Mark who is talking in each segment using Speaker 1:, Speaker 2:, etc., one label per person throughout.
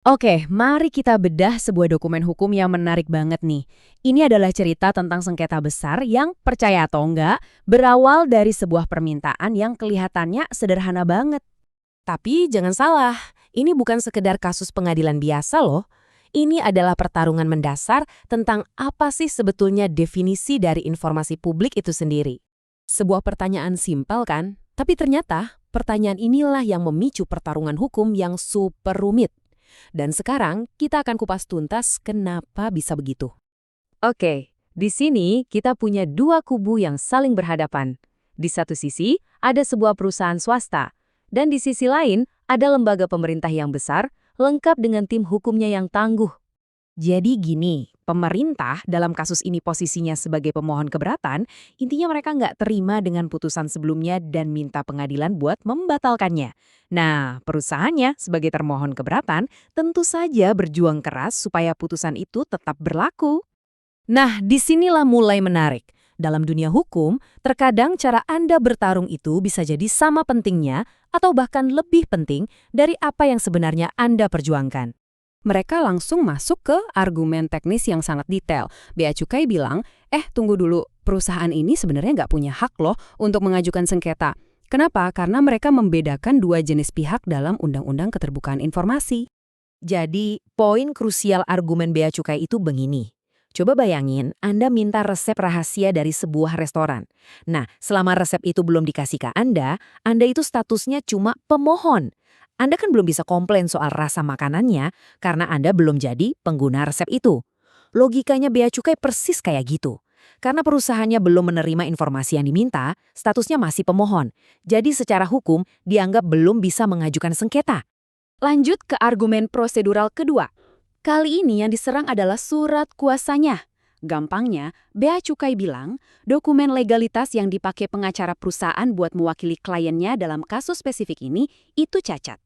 Speaker 1: Oke, mari kita bedah sebuah dokumen hukum yang menarik banget nih. Ini adalah cerita tentang sengketa besar yang, percaya atau enggak, berawal dari sebuah permintaan yang kelihatannya sederhana banget.
Speaker 2: Tapi jangan salah, ini bukan sekedar kasus pengadilan biasa loh. Ini adalah pertarungan mendasar tentang apa sih sebetulnya definisi dari informasi publik itu sendiri. Sebuah pertanyaan simpel kan? Tapi ternyata pertanyaan inilah yang memicu pertarungan hukum yang super rumit. Dan sekarang kita akan kupas tuntas kenapa bisa begitu. Oke, di sini kita punya dua kubu yang saling berhadapan. Di satu sisi ada sebuah perusahaan swasta, dan di sisi lain ada lembaga pemerintah yang besar, lengkap dengan tim hukumnya yang tangguh.
Speaker 1: Jadi gini, pemerintah dalam kasus ini posisinya sebagai pemohon keberatan, intinya mereka nggak terima dengan putusan sebelumnya dan minta pengadilan buat membatalkannya. Nah, perusahaannya sebagai termohon keberatan tentu saja berjuang keras supaya putusan itu tetap berlaku.
Speaker 2: Nah, disinilah mulai menarik. Dalam dunia hukum, terkadang cara Anda bertarung itu bisa jadi sama pentingnya atau bahkan lebih penting dari apa yang sebenarnya Anda perjuangkan.
Speaker 1: Mereka langsung masuk ke argumen teknis yang sangat detail. Bea Cukai bilang, tunggu dulu, perusahaan ini sebenarnya nggak punya hak loh untuk mengajukan sengketa. Kenapa? Karena mereka membedakan dua jenis pihak dalam Undang-Undang Keterbukaan Informasi.
Speaker 2: Jadi, poin krusial argumen bea cukai itu begini. Coba bayangin, Anda minta resep rahasia dari sebuah restoran. Nah, selama resep itu belum dikasih ke Anda itu statusnya cuma pemohon. Anda kan belum bisa komplain soal rasa makanannya karena Anda belum jadi pengguna resep itu. Logikanya bea cukai persis kayak gitu. Karena perusahaannya belum menerima informasi yang diminta, statusnya masih pemohon. Jadi secara hukum, dianggap belum bisa mengajukan sengketa.
Speaker 1: Lanjut ke argumen prosedural kedua. Kali ini yang diserang adalah surat kuasanya. Gampangnya, Bea Cukai bilang, dokumen legalitas yang dipakai pengacara perusahaan buat mewakili kliennya dalam kasus spesifik ini itu cacat.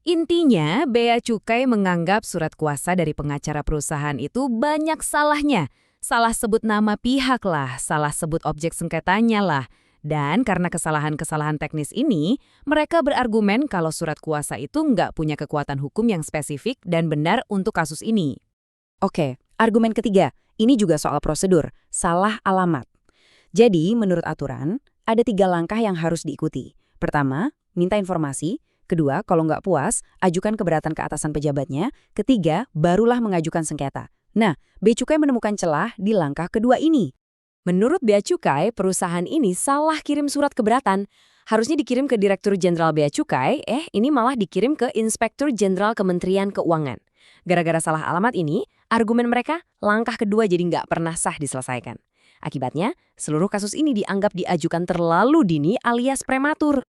Speaker 2: Intinya, Bea Cukai menganggap surat kuasa dari pengacara perusahaan itu banyak salahnya. Salah sebut nama pihak lah, salah sebut objek sengketanya lah. Dan karena kesalahan-kesalahan teknis ini, mereka berargumen kalau surat kuasa itu nggak punya kekuatan hukum yang spesifik dan benar untuk kasus ini.
Speaker 1: Oke, argumen ketiga, ini juga soal prosedur, salah alamat. Jadi, menurut aturan, ada 3 langkah yang harus diikuti. Pertama, minta informasi. Kedua, kalau nggak puas, ajukan keberatan ke atasan pejabatnya. Ketiga, barulah mengajukan sengketa. Nah, Bea Cukai menemukan celah di langkah kedua ini.
Speaker 2: Menurut Bea Cukai, perusahaan ini salah kirim surat keberatan. Harusnya dikirim ke Direktur Jenderal Bea Cukai, ini malah dikirim ke Inspektur Jenderal Kementerian Keuangan. Gara-gara salah alamat ini, argumen mereka langkah kedua jadi nggak pernah sah diselesaikan. Akibatnya, seluruh kasus ini dianggap diajukan terlalu dini alias prematur.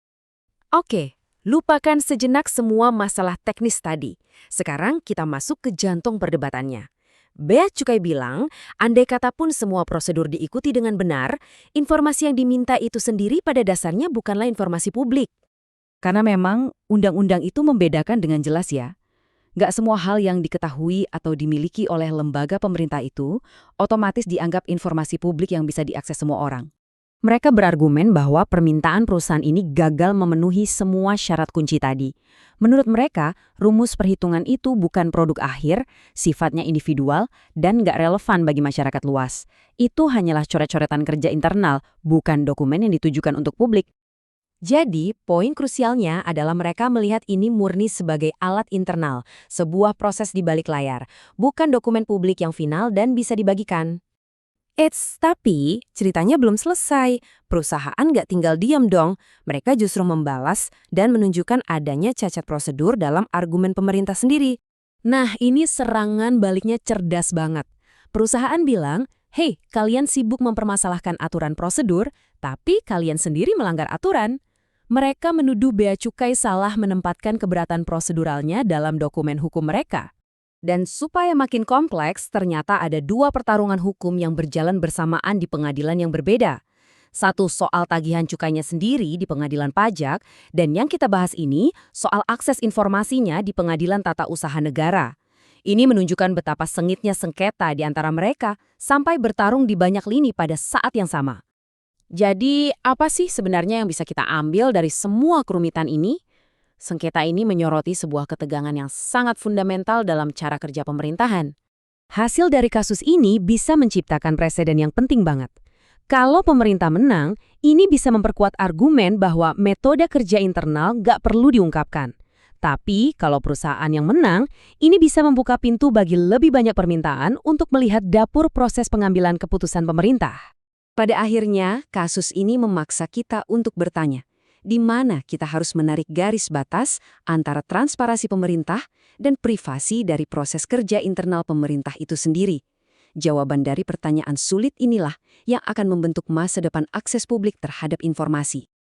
Speaker 2: Oke, lupakan sejenak semua masalah teknis tadi. Sekarang kita masuk ke jantung perdebatannya. Bea Cukai bilang, andai kata pun semua prosedur diikuti dengan benar, informasi yang diminta itu sendiri pada dasarnya bukanlah informasi publik.
Speaker 1: Karena memang undang-undang itu membedakan dengan jelas ya. Nggak semua hal yang diketahui atau dimiliki oleh lembaga pemerintah itu otomatis dianggap informasi publik yang bisa diakses semua orang. Mereka berargumen bahwa permintaan perusahaan ini gagal memenuhi semua syarat kunci tadi. Menurut mereka, rumus perhitungan itu bukan produk akhir, sifatnya individual, dan nggak relevan bagi masyarakat luas. Itu hanyalah coret-coretan kerja internal, bukan dokumen yang ditujukan untuk publik.
Speaker 2: Jadi, poin krusialnya adalah mereka melihat ini murni sebagai alat internal, sebuah proses di balik layar, bukan dokumen publik yang final dan bisa dibagikan. Tapi ceritanya belum selesai. Perusahaan nggak tinggal diam dong. Mereka justru membalas dan menunjukkan adanya cacat prosedur dalam argumen pemerintah sendiri. Nah, ini serangan baliknya cerdas banget. Perusahaan bilang, "Hei, kalian sibuk mempermasalahkan aturan prosedur, tapi kalian sendiri melanggar aturan." Mereka menuduh Bea Cukai salah menempatkan keberatan proseduralnya dalam dokumen hukum mereka. Dan supaya makin kompleks, ternyata ada dua pertarungan hukum yang berjalan bersamaan di pengadilan yang berbeda. Satu soal tagihan cukainya sendiri di pengadilan pajak, dan yang kita bahas ini soal akses informasinya di pengadilan tata usaha negara. Ini menunjukkan betapa sengitnya sengketa di antara mereka sampai bertarung di banyak lini pada saat yang sama. Jadi, apa sih sebenarnya yang bisa kita ambil dari semua kerumitan ini? Sengketa ini menyoroti sebuah ketegangan yang sangat fundamental dalam cara kerja pemerintahan.
Speaker 1: Hasil dari kasus ini bisa menciptakan preseden yang penting banget. Kalau pemerintah menang, ini bisa memperkuat argumen bahwa metode kerja internal nggak perlu diungkapkan. Tapi kalau perusahaan yang menang, ini bisa membuka pintu bagi lebih banyak permintaan untuk melihat dapur proses pengambilan keputusan pemerintah.
Speaker 2: Pada akhirnya, kasus ini memaksa kita untuk bertanya, di mana kita harus menarik garis batas antara transparansi pemerintah dan privasi dari proses kerja internal pemerintah itu sendiri. Jawaban dari pertanyaan sulit inilah yang akan membentuk masa depan akses publik terhadap informasi.